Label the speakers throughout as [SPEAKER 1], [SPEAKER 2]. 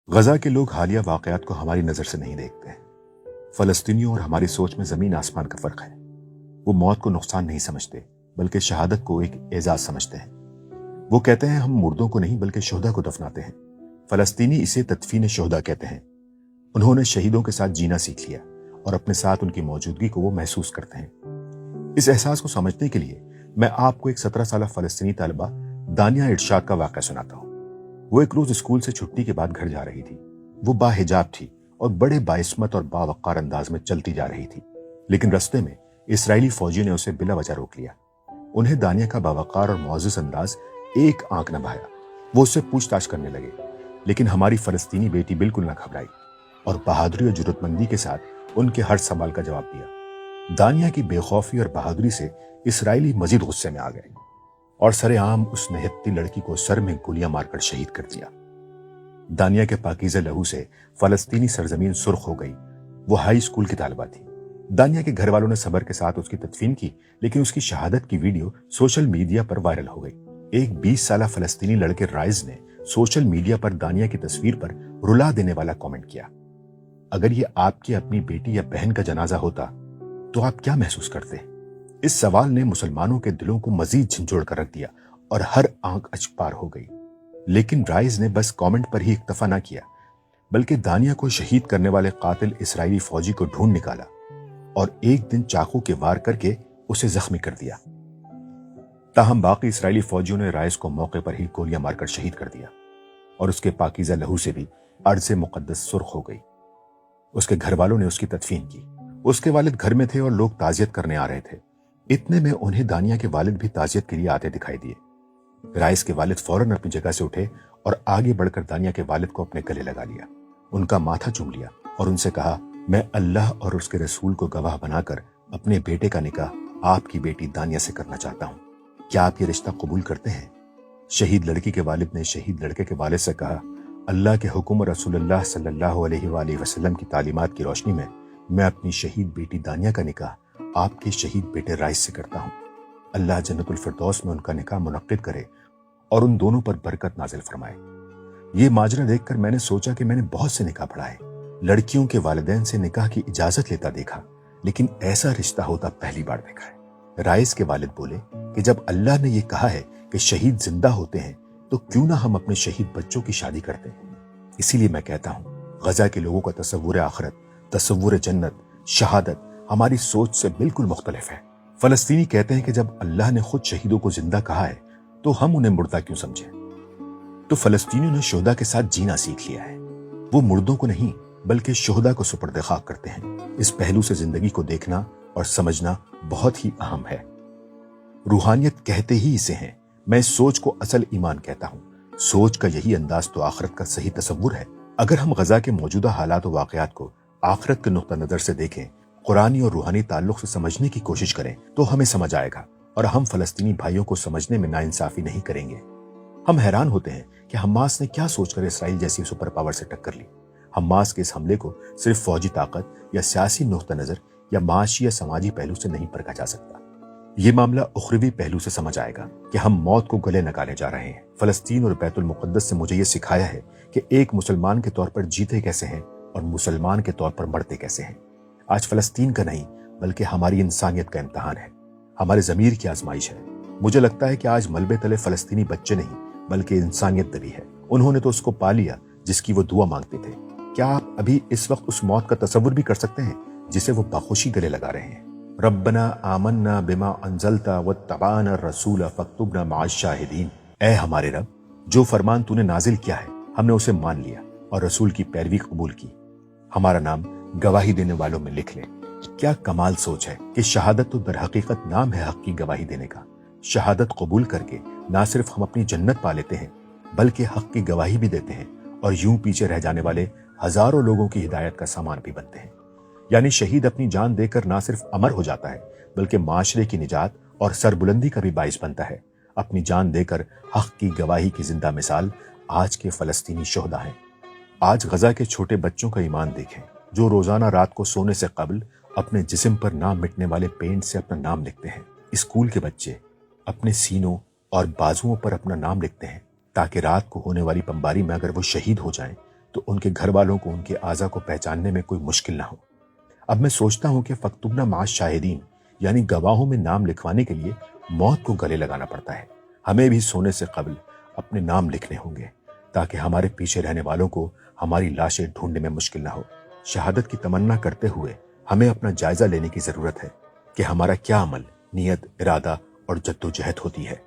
[SPEAKER 1] गजा के लोग हालिया वाकयात को हमारी नजर से नहीं देखते। फलस्तीनियों और हमारी सोच में जमीन आसमान का फर्क है। वो मौत को नुकसान नहीं समझते बल्कि शहादत को एक एजाज समझते हैं। वो कहते हैं हम मुर्दों को नहीं बल्कि शोहदा को दफनाते हैं। फलस्तीनी इसे तदफीन शोहदा कहते हैं। उन्होंने शहीदों के साथ जीना सीख लिया और अपने साथ उनकी मौजूदगी को वो महसूस करते हैं। इस एहसास को समझने के लिए मैं आपको एक 17 साल फलस्तीनी तालिबा दानिया इरशाद का वाक़या सुनाता हूँ। वो एक रोज स्कूल से छुट्टी के बाद घर जा रही थी। वो बाहिजाब थी और बड़े बाइस्मत और बावकार अंदाज में चलती जा रही थी, लेकिन रास्ते में इस्राएली फौजी ने उसे बिला वजह रोक लिया। उन्हें दानिया का बावकार और मुअज़्ज़ज़ अंदाज एक आंख न भाया। वो उससे पूछताछ करने लगे, लेकिन हमारी फलस्तीनी बेटी बिल्कुल न घबराई और बहादुरी और जुर्रतमंदी के साथ उनके हर सवाल का जवाब दिया। दानिया की बेखौफी और बहादुरी से इस्राएली मजीद गुस्से में आ गए और सरेआम उस निहत्ती लड़की को सर में गोलियां मारकर शहीद कर दिया। दानिया के पाकीज़ा लहू से फलस्तीनी सरजमीन सुर्ख हो गई। वो हाई स्कूल की तालिबा थी। दानिया के घर वालों ने सब्र के साथ उसकी तदफीन की, लेकिन उसकी शहादत की वीडियो सोशल मीडिया पर वायरल हो गई। एक 20 साल फलस्तीनी लड़के राइज ने सोशल मीडिया पर दानिया की तस्वीर पर रुला देने वाला कमेंट किया। अगर ये आपकी अपनी बेटी या बहन का जनाजा होता तो आप क्या महसूस करते? इस सवाल ने मुसलमानों के दिलों को मजीद झंझोड़ कर रख दिया और हर आंख अचपार हो गई। लेकिन राइज ने बस कमेंट पर ही इक्तफा न किया, बल्कि दानिया को शहीद करने वाले कातिल इस्राएली फौजी को ढूंढ निकाला और एक दिन चाकू के वार करके उसे जख्मी कर दिया। ताहम बाकी इस्राएली फौजियों ने राइज को मौके पर ही गोलियां मारकर शहीद कर दिया और उसके पाकीज़ा लहू से भी अर्ज़ मुक़द्दस सुर्ख हो गई। उसके घर वालों ने उसकी तदफीन की। उसके वालिद घर में थे और लोग ताज़ियत करने आ रहे थे। इतने में उन्हें दानिया के वालिद भी ताज़ियत के लिए आते दिखाई दिए। राइस के वालिद फौरन अपनी जगह से उठे और आगे बढ़कर दानिया के वालिद को अपने गले लगा लिया, उनका माथा चूम लिया और उनसे कहा, मैं अल्लाह और उसके रसूल को गवाह बनाकर अपने बेटे का निकाह आपकी बेटी दानिया से करना चाहता हूँ। क्या आप ये रिश्ता कबूल करते हैं? शहीद लड़की के वालिद ने शहीद लड़के के वालिद से कहा, अल्लाह के हुक्म और रसूलुल्लाह सल्लल्लाहु अलैहि वसल्लम की तालीमात की रोशनी में मैं अपनी शहीद बेटी दानिया का निकाह आपके शहीद बेटे राइस से करता हूँ। अल्लाह जन्नतुल फिरदौस में उनका निकाह मुनक्किद करे और उन दोनों पर बरकत नाजिल फरमाए। ये माजरा देखकर मैंने सोचा कि मैंने बहुत से निकाह पढ़ाए, लड़कियों के वालिदैन से निकाह की इजाजत लेता देखा, लेकिन ऐसा रिश्ता होता पहली बार देखा है। राइस के वालिद बोले कि जब अल्लाह ने यह कहा है कि शहीद जिंदा होते हैं तो क्यों ना हम अपने शहीद बच्चों की शादी करते हैं। इसीलिए मैं कहता हूँ, गजा के लोगों का तसव्वुर आखिरत, तसव्वुर जन्नत, शहादत हमारी सोच से बिल्कुल मुख्तलिफ है। फलस्तीनी कहते हैं कि जब अल्लाह ने खुद शहीदों को जिंदा कहा है तो हम उन्हें मुर्दा क्यों समझें? तो फलस्तीनियों ने शोहदा के साथ जीना सीख लिया है। वो मुर्दों को नहीं बल्कि शोहदा को सुपर्द खाक करते हैं। इस पहलू से जिंदगी को देखना और समझना बहुत ही अहम है। रूहानियत कहते ही इसे हैं। मैं इस सोच को असल ईमान कहता हूँ। सोच का यही अंदाज तो आखिरत का सही तसव्वुर है। अगर हम गजा के मौजूदा हालात और वाकयात को आखिरत के नुक्ता नजर से देखें, कुरानी और रूहानी ताल्लुक से समझने की कोशिश करें तो हमें समझ आएगा और हम फलस्तीनी भाइयों को समझने में नाइंसाफी नहीं करेंगे। हम हैरान होते हैं कि हमास ने क्या सोचकर इसराइल जैसी सुपर पावर से टक्कर ली। हमास के इस हमले को सिर्फ फौजी ताकत या सियासी नुक्ता नजर या माशी या समाजी पहलू से नहीं परखा जा सकता। ये मामला उखरवी पहलू से समझ आएगा कि हम मौत को गले लगाने जा रहे हैं। फलस्तीन और बैतुल मुक़द्दस से मुझे ये सिखाया है कि एक मुसलमान के तौर पर जीते कैसे हैं और मुसलमान के तौर पर मरते कैसे हैं। आज फलस्तीन का नहीं बल्कि हमारी इंसानियत का इम्तिहान है, हमारे ज़मीर की आजमाइश है। मुझे लगता है कि आज मलबे तले फलस्तीनी बच्चे नहीं बल्कि इंसानियत दबी है। उन्होंने तो उसको पा लिया जिसकी वो दुआ मांगते थे। क्या आप अभी इस वक्त उस मौत का तसव्वुर भी कर सकते हैं जिसे वो बखुशी गले लगा रहे हैं? रब्बना आमन्ना बिमा अंजलता वत्तबाना रसूल फक्तुबना माअश शाहिदीन। ऐ हमारे रब, जो फरमान तूने नाजिल किया है हमने उसे मान लिया और रसूल की पैरवी कबूल की, हमारा नाम गवाही देने वालों में लिख ले। क्या कमाल सोच है कि शहादत तो दर हकीकत नाम है हक की गवाही देने का। शहादत कबूल करके ना सिर्फ हम अपनी जन्नत पा लेते हैं बल्कि हक की गवाही भी देते हैं और यूं पीछे रह जाने वाले हजारों लोगों की हिदायत का सामान भी बनते हैं। यानी शहीद अपनी जान देकर ना सिर्फ अमर हो जाता है बल्कि माशरे की निजात और सरबुलंदी का भी बाइस बनता है। अपनी जान देकर हक की गवाही की जिंदा मिसाल आज के फलस्तीनी शोहदा हैं। आज गजा के छोटे बच्चों का ईमान देखें, जो रोजाना रात को सोने से कबल अपने जिस्म पर नाम मिटने वाले पेंट से अपना नाम लिखते हैं। स्कूल के बच्चे अपने सीनों और बाजुओं पर अपना नाम लिखते हैं ताकि रात को होने वाली बमबारी में अगर वो शहीद हो जाएं तो उनके घर वालों को उनके आज़ा को पहचानने में कोई मुश्किल ना हो। अब मैं सोचता हूं कि फक्तुबना माश शाहिदीन यानी गवाहों में नाम लिखवाने के लिए मौत को गले लगाना पड़ता है। हमें भी सोने से कबल अपने नाम लिखने होंगे ताकि हमारे पीछे रहने वालों को हमारी लाशें ढूंढने में मुश्किल ना हो। शहादत की तमन्ना करते हुए हमें अपना जायजा लेने की जरूरत है कि हमारा क्या अमल, नियत, इरादा और जद्दोजहद होती है।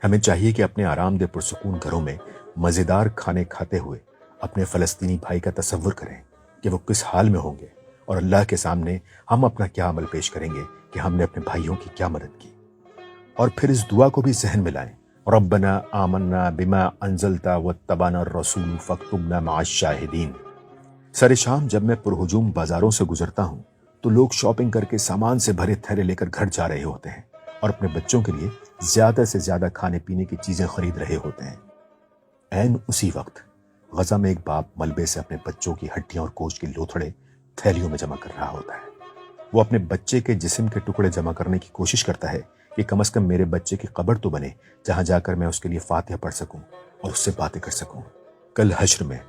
[SPEAKER 1] हमें चाहिए कि अपने आरामदेह पुरसुकून घरों में मज़ेदार खाने खाते हुए अपने फ़लस्तीनी भाई का तसव्वुर करें कि वो किस हाल में होंगे और अल्लाह के सामने हम अपना क्या अमल पेश करेंगे कि हमने अपने भाइयों की क्या मदद की। और फिर इस दुआ को भी जहन में लाएं, रब्बना आमन्ना बिमा अंजलता वत्तबाना रसूल फक्तुबना माअश शाहिदीन। सरे शाम जब मैं पुरहुजूम बाजारों से गुजरता हूँ तो लोग शॉपिंग करके सामान से भरे थैले लेकर घर जा रहे होते हैं और अपने बच्चों के लिए ज्यादा से ज्यादा खाने पीने की चीजें खरीद रहे होते हैं। ऐन उसी वक्त गजा में एक बाप मलबे से अपने बच्चों की हड्डियां और गोश्त के लोथड़े थैलियों में जमा कर रहा होता है। वो अपने बच्चे के जिस्म के टुकड़े जमा करने की कोशिश करता है कि कम से कम मेरे बच्चे की कब्र तो बने जहां जाकर मैं उसके लिए फातिहा पढ़ सकूं और उससे बातें कर सकूं। कल हश्र में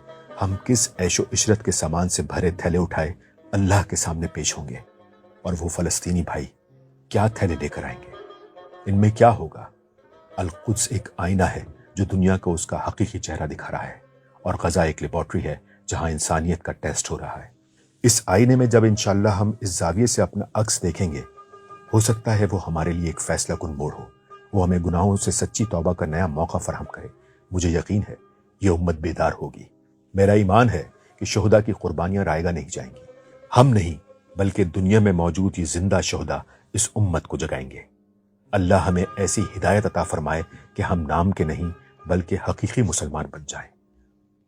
[SPEAKER 1] हम किस ऐशो इशरत के सामान से भरे थैले उठाए अल्लाह के सामने पेश होंगे और वो फलस्तीनी भाई क्या थैले लेकर आएंगे। इनमें क्या होगा? अल-कुद्स एक आईना है जो दुनिया को उसका हकीकी चेहरा दिखा रहा है और गजा एक लेबॉर्ट्री है जहां इंसानियत का टेस्ट हो रहा है। इस आईने में जब इंशाअल्लाह हम इस जाविये से अपना अक्स देखेंगे, हो सकता है वो हमारे लिए एक फैसला कुन मोड़ हो। वो हमें गुनाहों से सच्ची तौबा का नया मौका फराहम करे। मुझे यकीन है ये उम्मत बेदार होगी। मेरा ईमान है कि शोहदा की कुर्बानियां रायगा नहीं जाएंगी। हम नहीं बल्कि दुनिया में मौजूद ये जिंदा शोहदा इस उम्मत को जगाएंगे। अल्लाह हमें ऐसी हिदायत अता फरमाए कि हम नाम के नहीं बल्कि हकीकी मुसलमान बन जाएं।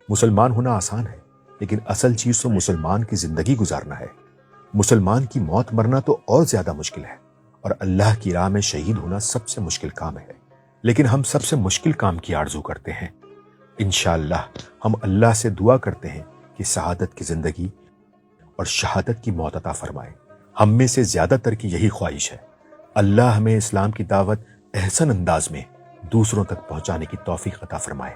[SPEAKER 1] मुसलमान होना आसान है, लेकिन असल चीज तो मुसलमान की जिंदगी गुजारना है। मुसलमान की मौत मरना तो और ज्यादा मुश्किल है और अल्लाह की राह में शहीद होना सबसे मुश्किल काम है। लेकिन हम सबसे मुश्किल काम की आरजू करते हैं। इंशाअल्लाह हम अल्लाह से दुआ करते हैं कि शहादत की जिंदगी और शहादत की मौत अता फरमाए। हम में से ज्यादातर की यही ख्वाहिश है। अल्लाह हमें इस्लाम की दावत एहसन अंदाज में दूसरों तक पहुंचाने की तौफीक अता फरमाए।